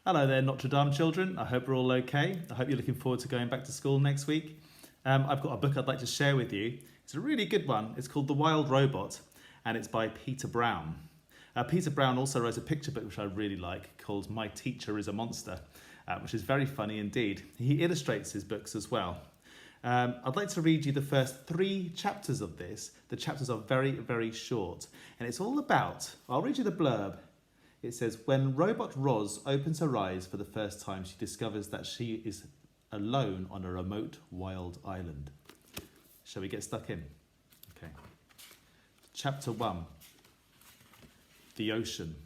Hello there, Notre Dame children. I hope you're all okay. I hope you're looking forward to going back to school next week. I've got a book I'd like to share with you. It's a really good one. It's called The Wild Robot, and it's by Peter Brown. Peter Brown also wrote a picture book which I really like called My Teacher is a Monster, which is very funny indeed. He illustrates his books as well. I'd like to read you the first 3 chapters of this. The chapters are very, very short, and it's all about, I'll read you the blurb. It says, when robot Roz opens her eyes for the first time, she discovers that she is alone on a remote wild island. Shall we get stuck in? Okay. Chapter 1. The Ocean.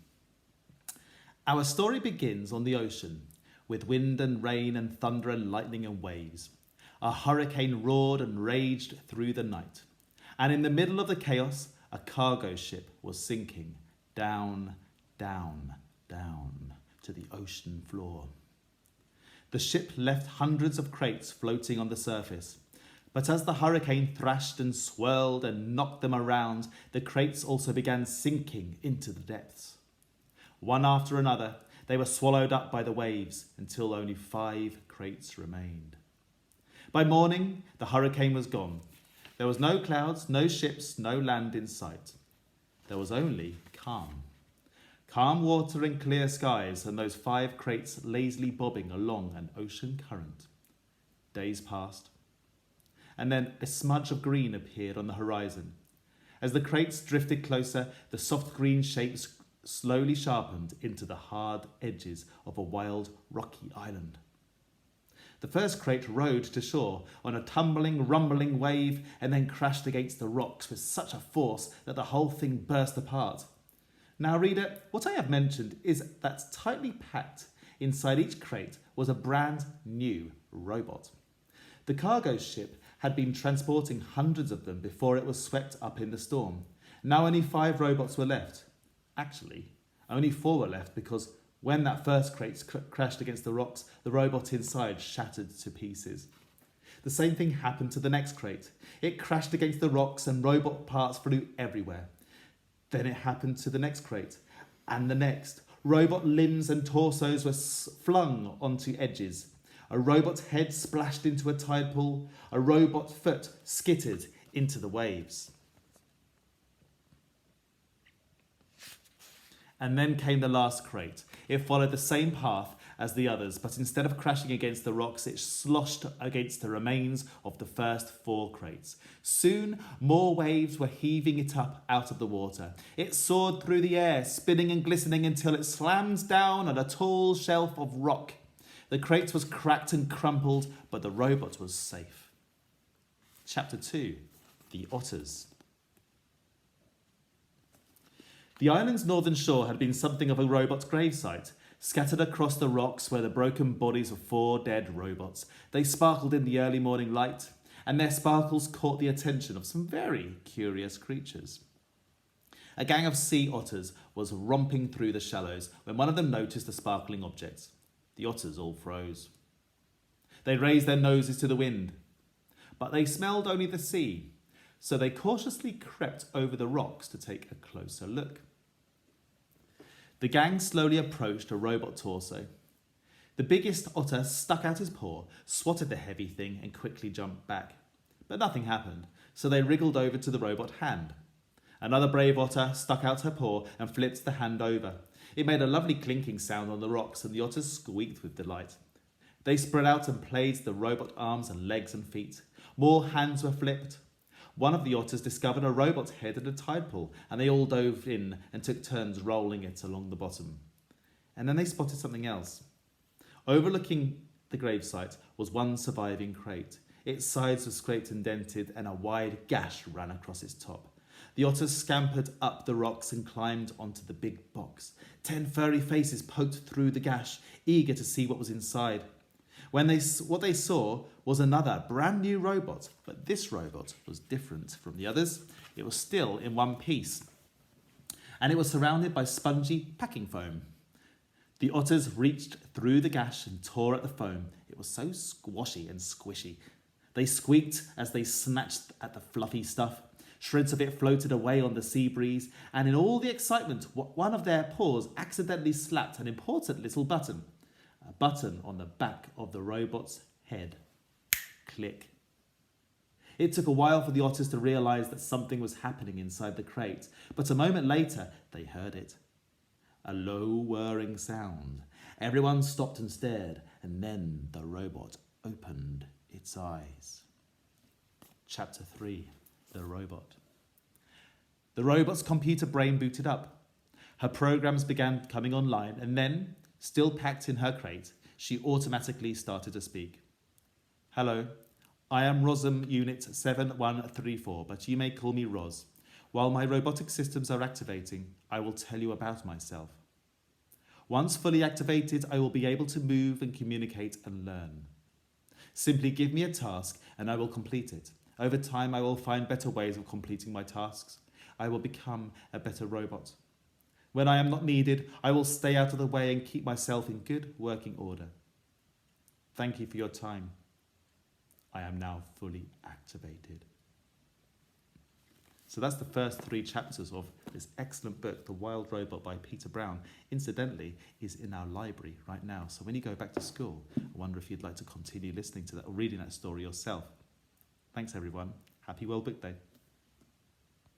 Our story begins on the ocean, with wind and rain and thunder and lightning and waves. A hurricane roared and raged through the night, and in the middle of the chaos, a cargo ship was sinking down, down, down to the ocean floor. The ship left hundreds of crates floating on the surface, but as the hurricane thrashed and swirled and knocked them around, the crates also began sinking into the depths. One after another, they were swallowed up by the waves until only 5 crates remained. By morning, the hurricane was gone. There was no clouds, no ships, no land in sight. There was only calm. Calm water and clear skies, and those 5 crates lazily bobbing along an ocean current. Days passed, and then a smudge of green appeared on the horizon. As the crates drifted closer, the soft green shapes slowly sharpened into the hard edges of a wild, rocky island. The first crate rode to shore on a tumbling, rumbling wave and then crashed against the rocks with such a force that the whole thing burst apart. Now, reader, what I have mentioned is that tightly packed inside each crate was a brand new robot. The cargo ship had been transporting hundreds of them before it was swept up in the storm. Now only 5 robots were left. Actually, only 4 were left because when that first crate crashed against the rocks, the robot inside shattered to pieces. The same thing happened to the next crate. It crashed against the rocks and robot parts flew everywhere. Then it happened to the next crate, and the next. Robot limbs and torsos were flung onto edges. A robot head splashed into a tide pool. A robot foot skittered into the waves. And then came the last crate. It followed the same path as the others, but instead of crashing against the rocks, it sloshed against the remains of the first 4 crates. Soon, more waves were heaving it up out of the water. It soared through the air, spinning and glistening until it slammed down on a tall shelf of rock. The crate was cracked and crumpled, but the robot was safe. Chapter 2. The Otters. The island's northern shore had been something of a robot's gravesite. Scattered across the rocks were the broken bodies of 4 dead robots. They sparkled in the early morning light, and their sparkles caught the attention of some very curious creatures. A gang of sea otters was romping through the shallows when one of them noticed the sparkling objects. The otters all froze. They raised their noses to the wind, but they smelled only the sea, so they cautiously crept over the rocks to take a closer look. The gang slowly approached a robot torso. The biggest otter stuck out his paw, swatted the heavy thing, and quickly jumped back. But nothing happened, so they wriggled over to the robot hand. Another brave otter stuck out her paw and flipped the hand over. It made a lovely clinking sound on the rocks, and the otters squeaked with delight. They spread out and played the robot arms and legs and feet. More hands were flipped. One of the otters discovered a robot head at a tide pool, and they all dove in and took turns rolling it along the bottom. And then they spotted something else. Overlooking the gravesite was one surviving crate. Its sides were scraped and dented, and a wide gash ran across its top. The otters scampered up the rocks and climbed onto the big box. 10 furry faces poked through the gash, eager to see what was inside. What they saw was another brand new robot, but this robot was different from the others. It was still in one piece, and it was surrounded by spongy packing foam. The otters reached through the gash and tore at the foam. It was so squashy and squishy. They squeaked as they snatched at the fluffy stuff. Shreds of it floated away on the sea breeze, and in all the excitement, one of their paws accidentally slapped an important little button. A button on the back of the robot's head. Click. It took a while for the otters to realise that something was happening inside the crate, but a moment later they heard it. A low whirring sound. Everyone stopped and stared, and then the robot opened its eyes. Chapter 3. The Robot. The robot's computer brain booted up. Her programs began coming online, and then, still packed in her crate, she automatically started to speak. Hello, I am Rosm Unit 7134, but you may call me Ros. While my robotic systems are activating, I will tell you about myself. Once fully activated, I will be able to move and communicate and learn. Simply give me a task and I will complete it. Over time, I will find better ways of completing my tasks. I will become a better robot. When I am not needed, I will stay out of the way and keep myself in good working order. Thank you for your time. I am now fully activated. So that's the first 3 chapters of this excellent book, The Wild Robot by Peter Brown. Incidentally, is in our library right now. So when you go back to school, I wonder if you'd like to continue listening to that or reading that story yourself. Thanks everyone. Happy World Book Day.